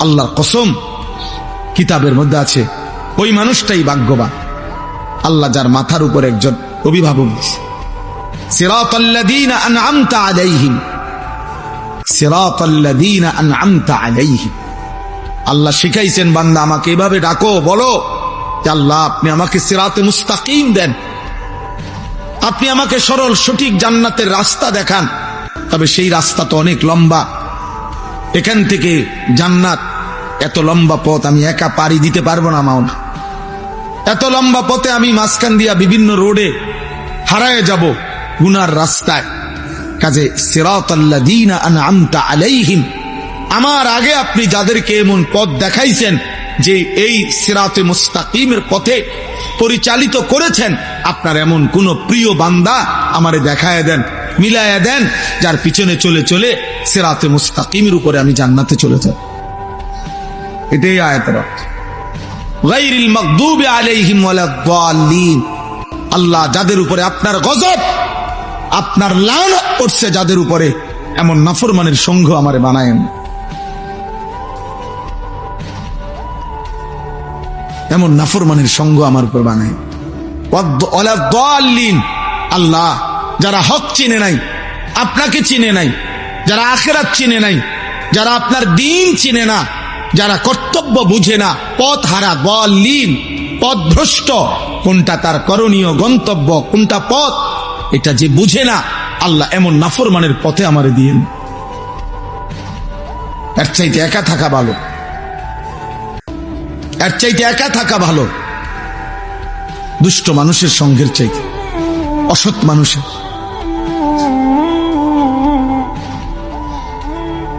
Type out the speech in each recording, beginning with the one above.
আল্লাহর কসম, কিতাবের মধ্যে আছে ওই মানুষটাই ভাগ্যবান আল্লাহ যার মাথার উপর একজন অভিভাবক দিয়েছে। সিরাতাল্লাযীনা আন'আমতা আলাইহিম, সিরাতাল্লাযীনা আন'আমতা আলাইহিম। আল্লাহ শিখাইছেন, বান্দা আমাকে এভাবে ডাকো, বলো যে আল্লাহ আপনি আমাকে সিরাতে মুস্তাকিম দেন, আপনি আমাকে সরল সঠিক জান্নাতের রাস্তা দেখান। তবে সেই রাস্তা তো অনেক লম্বা, এখান থেকে জান্নাত এত লম্বা পথ আমি একা পাড়ি দিতে পারবো না মাওলা। এত লম্বা পথে আমি মাঝখান দিয়া বিভিন্ন রোডে হারায় যাব গুনার রাস্তায়। কাজে সিরাতাল্লাযীনা আন'আমতা আলাইহিম, আমার আগে আপনি যাদেরকে এমন পথ দেখাইছেন যে এই সিরাতে মুস্তাকিমের পথে পরিচালিত করেছেন, আপনার এমন কোন প্রিয় বান্দা আমারে দেখায় দেন, মিলায়া দেন, যার পিছনে চলে চলে সিরাতে মুস্তাকিমের উপরে আমি জান্নাতে চলে যাব। এটাই আয়াতের অর্থ। গায়রিল মাগদুবি আলাইহিম ওয়ালাদ-দাল্লিন। আল্লাহ যাদের উপরে আপনার গজব, আপনার লানত পড়ছে যাদের উপরে, এমন নাফরমানের সঙ্গ আমারে বানায়েন, এমন নাফরমানের সঙ্গ আমার উপর বানায়। ওয়ালাদ-দাল্লিন। আল্লাহ যারা হক চিনে নাই, আপনাকে চিনে নাই, যারা আখিরাত চিনে নাই, যারা আপনার দ্বীন চিনে না, যারা কর্তব্য বুঝে না, পথ হারা, দাল্লিন, পথভ্রষ্ট, কোনটা তার করণীয় গন্তব্য, কোনটা পথ এটা যে বুঝে না, আল্লাহ এমন নাফরমানের পথে আমারে দিয়েন। এর চাইতে একা থাকা ভালো, এর চাইতে একা থাকা ভালো দুষ্ট মানুষের সঙ্গের চাইতে, অসৎ মানুষের।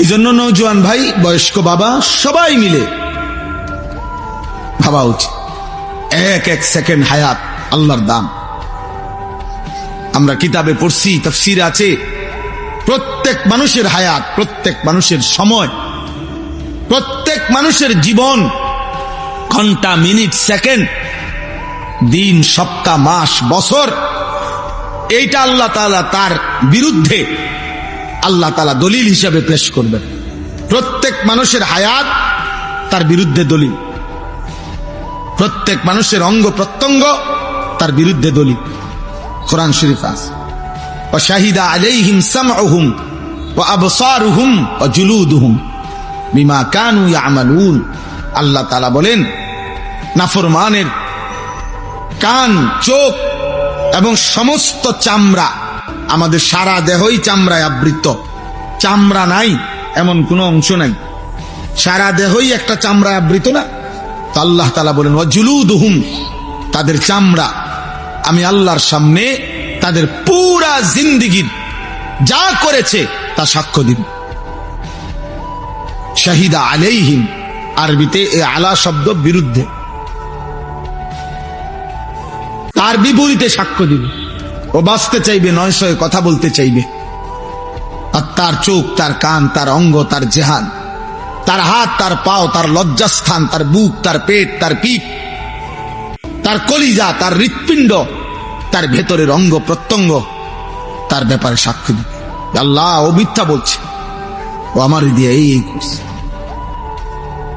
এই জন্য নওজোয়ান ভাই, বয়স্ক বাবা, সবাই মিলে ভাবা উচিত, এক এক সেকেন্ড হায়াত আল্লাহর দাম। আমরা কিতাবে পড়ছি, তাফসীরে আছে, প্রত্যেক মানুষের হায়াত, প্রত্যেক মানুষের সময়, প্রত্যেক মানুষের জীবন, ঘন্টা, মিনিট, সেকেন্ড, দিন, সপ্তাহ, মাস, বছর, এইটা আল্লাহ তাআলা তার বিরুদ্ধে আল্লাহ তাআলা দলিল হিসাবে পেশ করবেন। প্রত্যেক মানুষের হায়াত তার বিরুদ্ধে দলিল, প্রত্যেক মানুষের অঙ্গ প্রত্যঙ্গ তার বিরুদ্ধে দলিল। কোরআন শরীফ আছে, ওয়া শাহিদা আলাইহিম সামউহুম ওয়া আবসারুহুম ওয়া জুলুদুহুম বিমা কানু ইয়ামালুন। আল্লাহ তাআলা বলেন, নাফরমানের কান, চোখ এবং সমস্ত চামড়া, আমাদের সারা দেহই চামড়ায় আবৃত, চামড়া নাই এমন কোন অংশ নাই, সারা দেহই একটা চামড়ায় আবৃত না। তো আল্লাহ তাআলা বলেন, ওয়া জুলুদুহুম, তাদের চামড়া আমি আল্লাহর সামনে তাদের পুরা জিন্দেগীর যা করেছে তা সাক্ষ্য দিব। শাহিদা আলাইহিম, আরবিতে এই আলা শব্দ বিরুদ্ধে, তার বিপরীতে সাক্ষ্য দিবে। ও বাঁচতে চাইবে, নয়শয় কথা বলতে চাইবে, আর তার চোখ, তার কান, তার অঙ্গ, তার জেহান, তার হাত, তার পাও, তার লজ্জাস্থান, তার বুক, তার পেট, তার পিঠ, তার কলিজা, তার হৃৎপিণ্ড, তার ভেতরের অঙ্গ প্রত্যঙ্গ, তার ব্যাপারে সাক্ষ্য দিবে, আল্লাহ ও মিথ্যা বলছে, ও আমার দিয়ে এই করছে।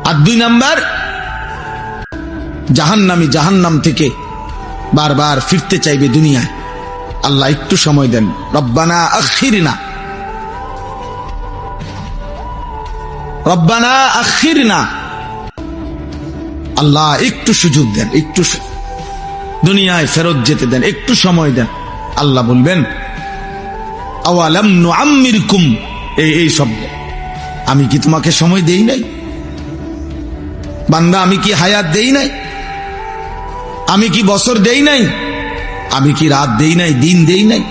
আর 2 নাম্বার, জাহান্নামী জাহান্নাম থেকে বারবার ফিরতে চাইবে দুনিয়ায়। আল্লাহ একটু সময় দেন, রব্বানা আখিরনা, রব্বানা আখিরনা, আল্লাহ একটু সুযোগ দেন, একটু দুনিয়ায় ফেরত যেতে দেন, একটু সময় দেন। আল্লাহ বলবেন, আওয়ালাম নুআম্মিরকুম, এই শব্দ, আমি কি তোমাকে সময় দেই নাই বান্দা? আমি কি হায়াত দেই নাই? আমি কি বছর দেই নাই? আমি কি রাত দেই নাই, দিন দেই নাই?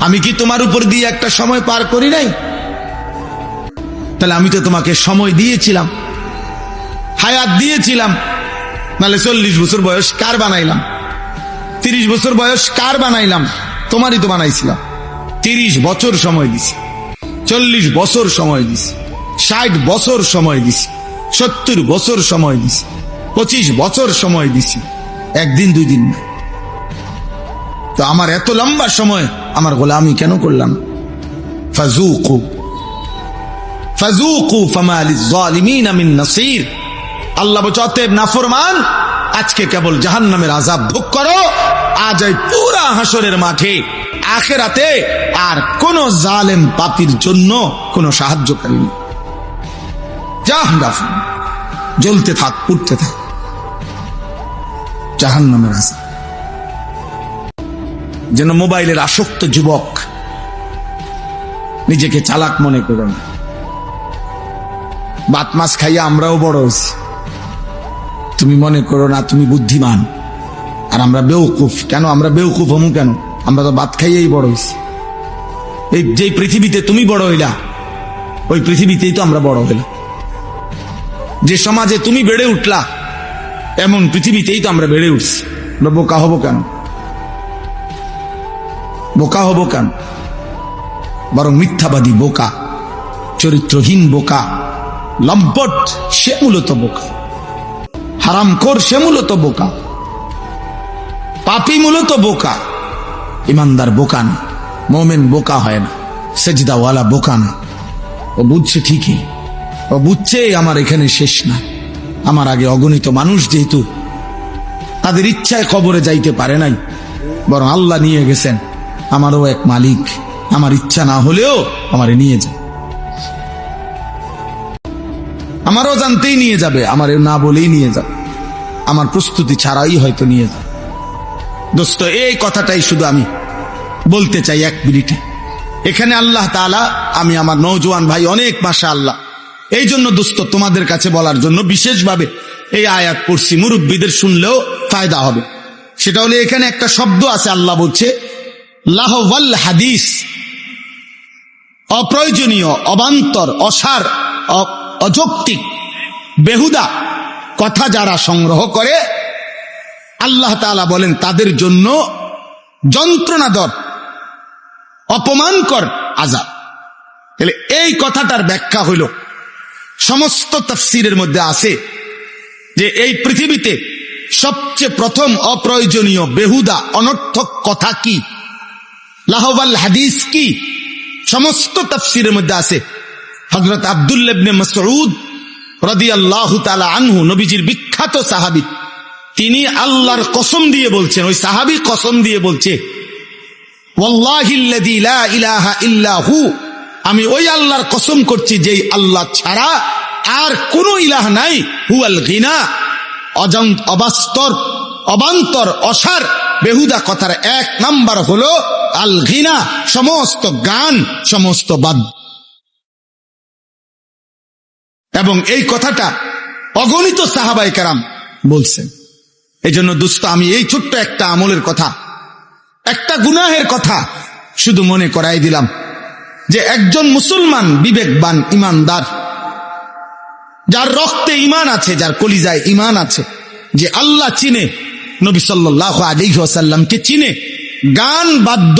আমি কি তোমার উপর দিয়ে একটা সময় পার করি নাই? তাহলে আমি তো তোমাকে সময় দিয়েছিলাম, হায়াত দিয়েছিলাম, নাহলে 40 বছর বয়স কার বানাইলাম? 30 বছর বয়স কার বানাইলাম? তোমারই তো বানাইছিলাম। 30 বছর সময় দিছি, 40 বছর সময় দিছি, 60 বছর সময় দিছি, 70 বছর সময় দিছি, 25 বছর সময় দিছি, একদিন 2 দিন না। তো আমার এত লম্বা সময় আমার গোলামি কেন করলাম? ফাজুকু, ফাযুকু ফামা লিয-যালিমিনা মিন নাসীর। আল্লাহ বলছে অতএব নাফরমান আজকে কেবল জাহান্নামের আযাব ভোগ করো, আজ এই পুরা হাসরের মাঠে আখিরাতে আর কোন জালেম পাপীর জন্য কোন সাহায্যকারী নেই। জাহান্নাম জ্বলতে থাক, পুড়তে থাক, জাহান্নামের আযাব। যেন মোবাইলের আসক্ত যুবক নিজেকে চালাক মনে করো না। ভাত মাছ খাইয়া আমরাও বড় হয়েছি, তুমি মনে করো না তুমি বুদ্ধিমান আর আমরা বেউকুফ। কেন আমরা বেউকুফ হমু? কেন? আমরা তো ভাত খাইয়াই বড় হয়েছি। এই যে পৃথিবীতে তুমি বড় হইলা, ওই পৃথিবীতেই তো আমরা বড় হইলাম। যে সমাজে তুমি বেড়ে উঠলা, এমন পৃথিবীতেই তো আমরা বেড়ে উঠছি। আমরা বোকা হব কেন? বোকা হব কেন? বরং মিথ্যাবাদী বোকা, চরিত্রহীন বোকা, লম্পট সে মূলত বোকা, হারামখোর সে মূলত বোকা, পাপী মূলত বোকা। ইমানদার বোকা না, মোমেন বোকা হয় না, সেজদাওয়ালা বোকা না। ও বুঝছে ঠিকই, ও বুঝছে আমার এখানে শেষ না। আমার আগে অগণিত মানুষ যেহেতু তাদের ইচ্ছায় কবরে যাইতে পারে নাই, বরং আল্লাহ নিয়ে গেছেন। আমারও এক মালিক, আমার ইচ্ছা না হলেও আমারে নিয়ে যায়, আমারও জানতেই নিয়ে যাবে, আমার না বলেই নিয়ে যাবে, আমার প্রস্তুতি ছাড়াই হয়তো নিয়ে যাবে। দোস্ত, এই কথাটাই শুধু আমি বলতে চাই এক মিনিটে। এখানে আল্লাহ তাআলা, আমি আমার নওজোয়ান ভাই অনেক মাশাআল্লাহ, এই জন্য দোস্ত তোমাদের কাছে বলার জন্য বিশেষভাবে এই আয়াত পড়ছি, মুরব্বীদের শুনলেও ফায়দা হবে। সেটা হলো এখানে একটা শব্দ আছে, আল্লাহ বলছে লাহওয়াল হাদিস, অপ্রয়োজনীয়, অবান্তর, অসার, অযৌক্তিক, বেহুদা কথা যারা সংগ্রহ করে, আল্লাহ তাআলা বলেন তাদের জন্য যন্ত্রণাদায়ক, অপমানকর আযাব। তাহলে এই কথাটার ব্যাখ্যা হইল, সমস্ত তাফসীরের মধ্যে আছে যে এই পৃথিবীতে সবচেয়ে প্রথম অপ্রয়োজনীয়, বেহুদা, অনর্থক কথা কি, লাহওয়াল হাদিস কি, সমস্ত তাফসীরের মধ্যে আছে। হযরত আব্দুল্লাহ ইবনে মাসউদ রাদিয়াল্লাহু তাআলা আনহু, নবীজির বিখ্যাত সাহাবী, তিনি আল্লাহর কসম দিয়ে বলছেন, ওই সাহাবী কসম দিয়ে বলছে, ওয়াল্লাহিল্লাযী লা ইলাহা ইল্লা হু, আমি ওই আল্লাহর কসম করছি যেই আল্লাহ ছাড়া আর কোন ইলাহ নাই, হুয়াল গিনা, অবাস্তর, অবান্তর, অসার, বেহুদা কথার এক নাম্বার হলো আল গিনা, সমস্ত গান, সমস্ত বাদ্য। এবং এই কথাটা অগণিত সাহাবায়ে কেরাম বলছেন। এই জন্য দোস্ত, আমি এই ছোট্ট একটা আমলের কথা, একটা গুনাহের কথা শুধু মনে করাই দিলাম যে একজন মুসলমান, বিবেকবান, ইমানদার, যার রক্তে ঈমান আছে, যার কলিজায় ঈমান আছে, যে আল্লাহ চিনে, নবী সাল্লাল্লাহু আলাইহি ওয়াসাল্লামকে চিনে, গান, বাদ্য,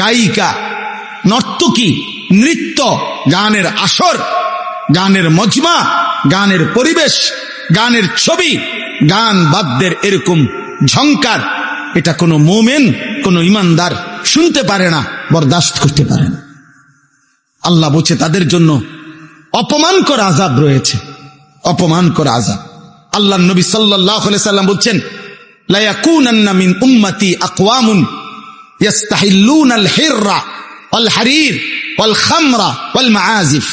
গায়িকা, নর্তকী, নৃত্য, গানের আসর, গানের মজমা, গানের পরিবেশ, গানের ছবি, গান বাদ্যের এরকম ঝংকার, এটা কোনো মোমেন, কোনো ইমানদার শুনতে পারে না, বরদাস্ত করতে পারে না। আল্লাহ বলছে তাদের জন্য অপমান করা আযাব রয়েছে, অপমান করা আযাব। আল্লাহ নবী সাল্লাল্লাহু আলাইহি সাল্লাম বলছেন, লা ইয়াকুনান্না মিন উম্মতি আকওয়ামুন ইস্তাহিল্লুনাল হিররা ওয়াল হারির ওয়াল খামরা ওয়াল মাআজিফ।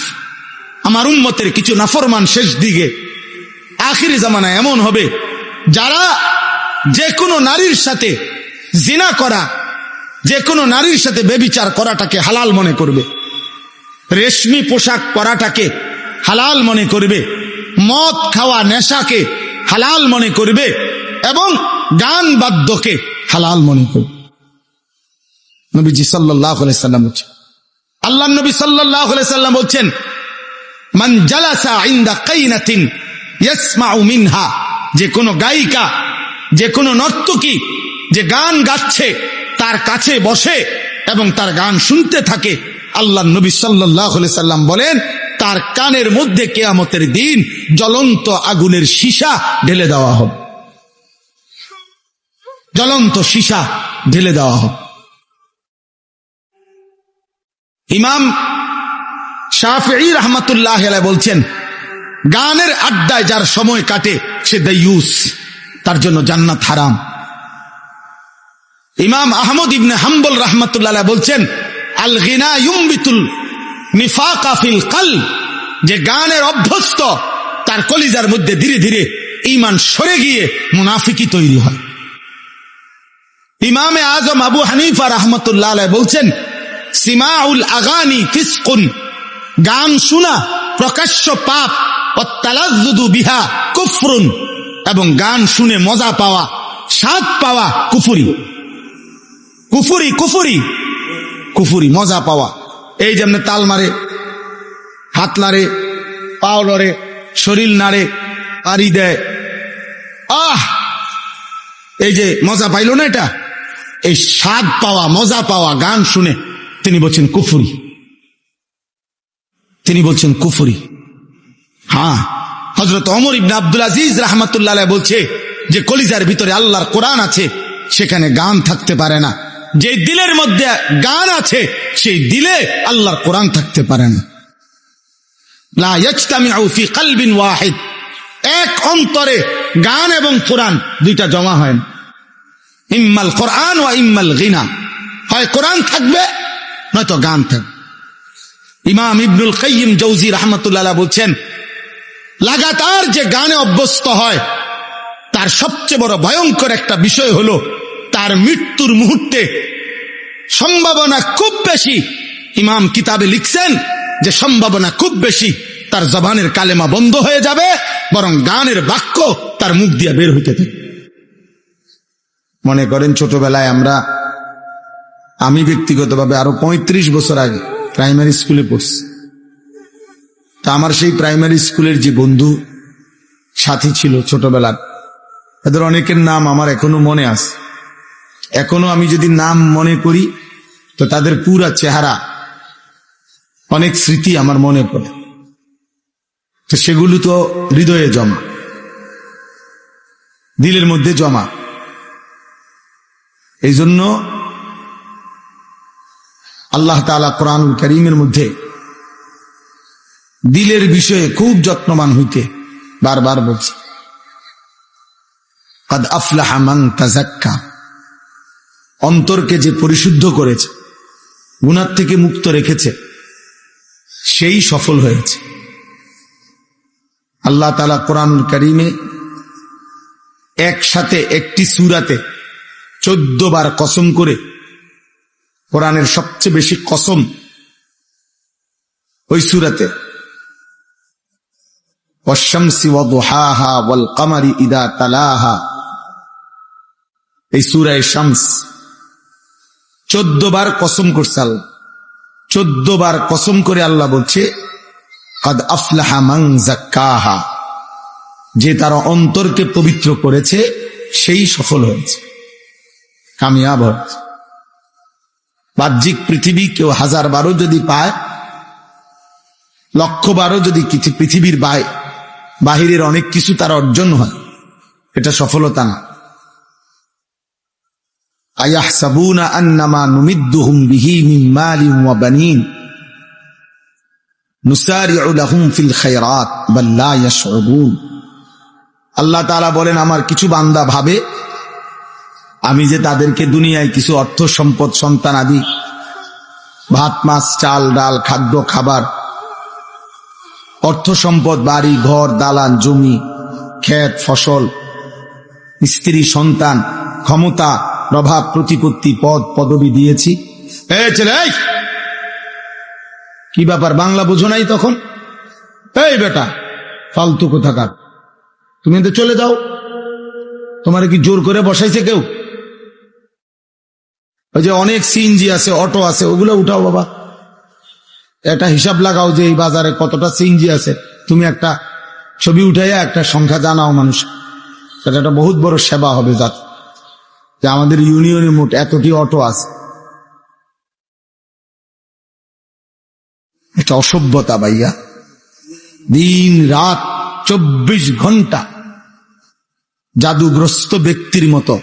আমার উম্মতের কিছু নাফরমান শেষ দিকে আখিরি জামানায় এমন হবে, যারা যে কোনো নারীর সাথে জিনা করা, যে কোনো নারীর সাথে ব্যভিচার করাটাকে হালাল মনে করবে, রেশমি পোশাক পরাটাকে হালাল মনে করবে, মদ খাওয়া, নেশাকে হালাল মনে করবে, এবং গান বাদ্যকে হালাল মনে করবে। নবীজি সাল্লাল্লাহু আলাইহি সাল্লাম বলছেন, আল্লাহ নবী সাল্লাল্লাহু আলাইহি সাল্লাম বলছেন, মান জালাসা ইনদা কাইনাতিন ইয়াসমাউ মিনহা, যে কোনো গায়িকা, যে কোনো নর্তকী যে গান গাচ্ছে, তার কাছে বসে এবং তার গান শুনতে থাকে, আল্লাহ নবী সাল্লাল্লাহু আলাইহি সাল্লাম বলেন তার কানের মধ্যে কিয়ামতের দিন জ্বলন্ত আগুনের সীসা ঢেলে দেওয়া হবে, জ্বলন্ত সীসা ঢেলে দেওয়া হবে। ইমাম শাফিঈ রাহমাতুল্লাহ আলাইহি বলছেন, গানের আড্ডায় যার সময় কাটে সে দাইয়ুস, তার জন্য জান্নাত হারাম। ইমাম আহমদ ইবনে হাম্বল রাহমাতুল্লাহ আলাইহি বলছেন, আল গিনা ইউমবিতুল নিফাকা ফিল কলব, যে গানের অভ্যস্ত তার কলিজার মধ্যে ধীরে ধীরে ঈমান সরে গিয়ে মুনাফিকি তৈরি হয়। ইমামে আজম আবু হানিফা রাহমাতুল্লাহ আলাইহি বলছেন, সিমাউল আগানি ফিসকুন, গান শোনা প্রকাশ্য পাপ, ওয়াত্তালাজ্জুদু বিহা কুফরুন, এবং গান শুনে মজা পাওয়া, স্বাদ পাওয়া কুফরি। কুফরি কুফরি কুফরি, মজা পাওয়া। এই যেমন তাল মারে, হাত নাড়ে, পাও লড়ে, শরীর নাড়ে, আড়ি দেয়, এই যে মজা পাইল না, এটা এই স্বাদ পাওয়া, মজা পাওয়া গান শুনে তিনি বলছেন কুফরি, তিনি বলছেন কুফরি। হ্যাঁ, হযরত ওমর ইবনে আব্দুল আজিজ রাহমাতুল্লাহ আলাইহি বলছে যে কলিজার ভিতরে আল্লাহর কোরআন আছে, সেখানে গান থাকতে পারে না। যে দিলের মধ্যে গান আছে সেই দিলে আল্লাহর কোরআন থাকতে পারে না। লা ইয়াজতামিউ ফি কলবিন ওয়াহিদ, এক অন্তরে গান এবং কোরআন দুইটা জমা হয় না। ইম্মাল কোরআন ওয়া ইম্মাল গিনা, হয় কোরআন থাকবে নয়তো গান থাকবে। ইমাম ইবনুল কাইয়িম জৌজি রাহমাতুল্লাহ আলাইহি বলছেন, লাগাতার যে গানে অভ্যস্ত হয় তার সবচেয়ে বড় ভয়ঙ্কর একটা বিষয় হলো তার মৃত্যুর মুহূর্তে সম্ভাবনা খুব বেশি, ইমাম কিতাবে লিখছেন যে সম্ভাবনা খুব বেশি তার জবানের কালেমা বন্ধ হয়ে যাবে, বরং গানের বাক্য তার মুখ দিয়ে বের হইতে থাকে। মনে করেন ছোটবেলায় আমি ব্যক্তিগতভাবে আরো 35 বছর আগে প্রাইমারি স্কুলে পড়ছি। তা আমার সেই প্রাইমারি স্কুলের যে বন্ধু সাথী ছিল ছোটবেলার, এদের অনেকের নাম আমার এখনো মনে আছে। এখনো আমি যদি নাম মনে করি তো তাদের পুরা চেহারা, অনেক স্মৃতি আমার মনে পড়ে। তো সেগুলো তো হৃদয়ে জমা, দিলের মধ্যে জমা। এই জন্য আল্লাহ তাআলা কোরআনুল কারীমের মধ্যে দিলের বিষয়ে খুব যত্নবান হইতে বারবার বলছে, কাদ আফলাহা মান তাযাক্কা, অন্তরকে যে পরিশুদ্ধ করেছে, গুনাহ থেকে মুক্ত রেখেছে, সেই সফল হয়েছে। আল্লাহ তাআলা কোরআনুল কারীমে একসাথে একটি সূরাতে 14 বার কসম করে, কোরআনের সবচেয়ে বেশি কসম ওই সূরাতে, ওয়াশ-শামসি ওয়াদুহাহা ওয়াল কমারি ইযা তালাহা, এই সূরা শামস 14 বার কসম করছে আল্লাহ। 14 বার কসম করে আল্লাহ বলছে, কাদ আফলাহা মান যাক্কাহা, যে তার অন্তরকে পবিত্র করেছে সেই সফল হয়েছে, কামিয়াব হয়েছে। বাহ্যিক পৃথিবী কেউ 1000 বারও যদি পায়, 1,00,000 বারও যদি পৃথিবীর বাহিরের অনেক কিছু তার অর্জন হয়, এটা সফলতা না। আয়াহসাবুনা আন্নামা নুমিদ্দুহুম বিহি মিন মালিন ওয়া বানিন নুসারিউ লাহুম ফিল খায়রাত বাল লা ইয়াশউরুন। আল্লাহ তাআলা বলেন, আমার কিছু বান্দা ভাবে আমি যে তাদেরকে দুনিয়ায় কিছু অর্থ সম্পদ, সন্তান আদি, ভাত মাছ চাল ডাল খাদ্য খাবার, অর্থ সম্পদ, বাড়ি ঘর দালান জমি ক্ষেত ফসল, স্ত্রী সন্তান, ক্ষমতা প্রভাব প্রতিপত্তি পদ পদবি দিয়েছি। ছেলে কি ব্যাপার, বাংলা বোঝো নাই তখন? এই বেটা ফালতু কোথাকার, তুমি তো চলে যাও, তোমার কি জোর করে বসাইছে কেউ? ওই যে অনেক সিএনজি আছে, অটো আছে, ওগুলো উঠাও বাবা, একটা হিসাব লাগাও যে এই বাজারে কতটা সিএনজি আছে, তুমি একটা ছবি উঠাইয়া একটা সংখ্যা জানাও মানুষ, সেটা একটা বহুত বড় সেবা হবে যাতে, যে আমাদের ইউনিয়নের মোট এতটি অটো আছে। এটা অসভ্যতা ভাইয়া। দিন রাত 24 ঘন্টা জাদুগ্রস্ত ব্যক্তির মতো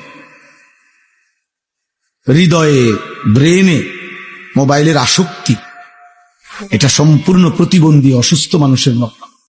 হৃদয়ে ব্রেনে মোবাইলের আসক্তি, এটা সম্পূর্ণ প্রতিবন্ধী অসুস্থ মানুষের মত।